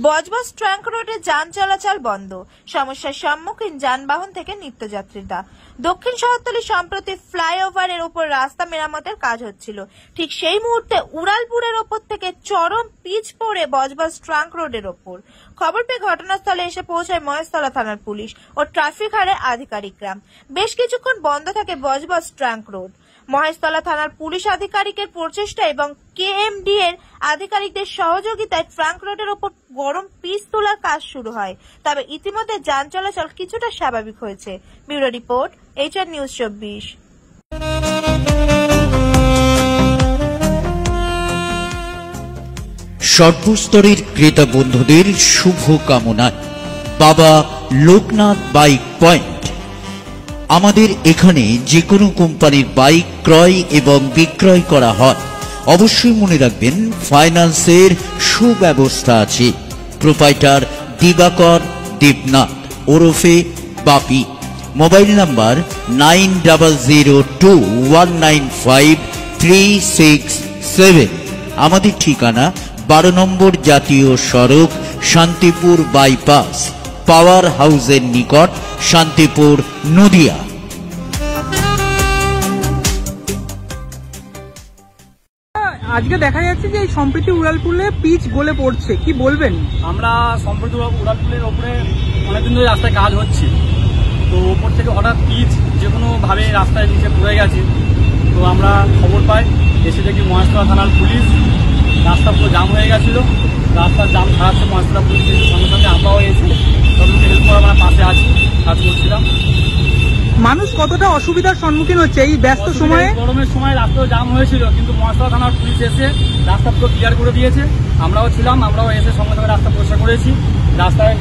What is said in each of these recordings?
Budge Budge trunk রোডে যান চলাচল বন্ধ, সমস্যার সম্মুখীন যানবাহন থেকে নিত্যযাত্রীরা। দক্ষিণ শহরতলি সম্প্রতি ফ্লাইওভারের ওপর রাস্তা মেরামতের কাজ হচ্ছিল, ঠিক সেই মুহূর্তে উড়ালপুরের ওপর থেকে চরম পিচ পড়ে বজবজ ট্রাঙ্ক রোডের ওপর। খবর পেয়ে ঘটনাস্থলে এসে পৌঁছায় মহেশতলা থানার পুলিশ ও ট্রাফিক হারের আধিকারিকরা। বেশ কিছুক্ষণ বন্ধ থাকে বজবজ ট্রাঙ্ক রোড। মহেশতলা থানার পুলিশ আধিকারিকের প্রচেষ্টা এবং কেএমডি এর আধিকারিকদের সহযোগিতায় ট্রাঙ্ক রোডের ওপর গরম পিচ তোলার কাজ শুরু হয়। তবে ইতিমধ্যে যান চলাচল কিছুটা স্বাভাবিক হয়েছে। Bureau report, HR news 24। সর্বস্তরের ক্রেতা বন্ধুদের শুভ কামনা। বাবা লোকনাথ বাইক পয়েন্ট। আমাদের এখানে যে কোনো কোম্পানির বাইক ক্রয় এবং বিক্রয় করা হয়। অবশ্যই মনে রাখবেন, ফাইন্যান্সের সুব্যবস্থা আছে। প্রোপাইটার দিবাকর দেবনাথ ওরফে বাপি। Mobile number 9002195367। আমাদের ঠিকানা 12 নম্বর জাতীয় সড়ক, শান্তিপুর বাইপাস, পাওয়ার হাউসের নিকট, শান্তিপুর, নদিয়া। আজকে দেখা যাচ্ছে যে এই সম্প্রতি উড়ালপুরে পিচ গলে পড়ছে, কি বলবেন? আমরা সম্প্রতি উড়ালপুরের ওপরে অনেকদিন ধরে রাস্তায় কাজ হচ্ছে, তো ওপর থেকে হঠাৎ পিচ যে কোনোভাবে রাস্তায় নিচে পড়ে গেছে। তো আমরা খবর পাই, এসে দেখি মহেশতলা থানার পুলিশ, রাস্তা পুরো জাম হয়ে গেছিল। রাস্তার জাম ছাড়াচ্ছে মহেশতলা পুলিশ, সঙ্গে সঙ্গে আমরাও এসে তাদেরকে হেল্প করা, আমরা পাশে আছি, কাজ করছিলাম। মানুষ কতটা অসুবিধার সম্মুখীন হচ্ছে এই ব্যস্ত সময়ে? গরমের সময় রাস্তাও জাম হয়েছিল, কিন্তু মহেশতলা থানার পুলিশ এসে রাস্তা পুরো ক্লিয়ার করে দিয়েছে। আমরাও ছিলাম, আমরাও এসে সঙ্গে সঙ্গে রাস্তা পরিষ্কার করেছি। রাস্তায়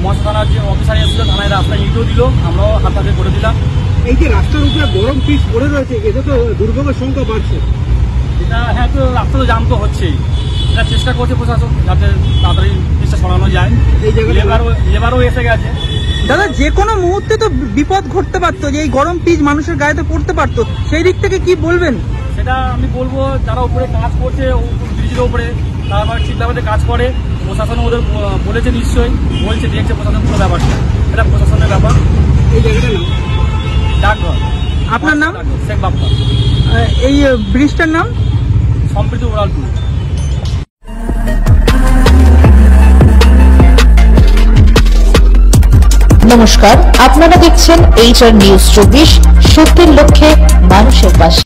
মহেশতলা থানার যে অফিসার এসেছিল, থানায় রাস্তায় ইটও দিল, আমরাও হাতে করে দিলাম। এই যে রাস্তার উপরে গরম পিচ পড়ে রয়েছে, এতে তো দুর্ভোগের সংখ্যা বাড়ছে। এটা হ্যাঁ, তো রাস্তা তো জাম তো হচ্ছেই। এটা চেষ্টা করছে প্রশাসন যাতে তাড়াতাড়ি পিচটা সরানো যায়। এই জায়গায় লেবারও এসে গেছে। দাদা, যে কোনো মুহূর্তে তো বিপদ ঘটতে পারতো, যে এই গরম পিচ মানুষের গায়েতে পড়তে পারতো, সেই দিক থেকে কি বলবেন? সেটা আমি বলবো, যারা উপরে কাজ করছে ব্রিজের উপরে, তারা ঠিকভাবে কাজ করে। প্রশাসন ওদের বলেছে, নিশ্চয়ই বলছে, দেখছে প্রশাসন পুরো ব্যাপারটা। এটা প্রশাসনের ব্যাপার। এই জায়গাটা ডাকঘর। আপনার নাম? শেখ বাপ্পা। এই ব্রিজটার নাম? সম্প্রীতি উড়ালপুর। নমস্কার, আপনারা দেখছেন HR নিউজ 24, সত্যের লক্ষ্যে মানুষের পাশে।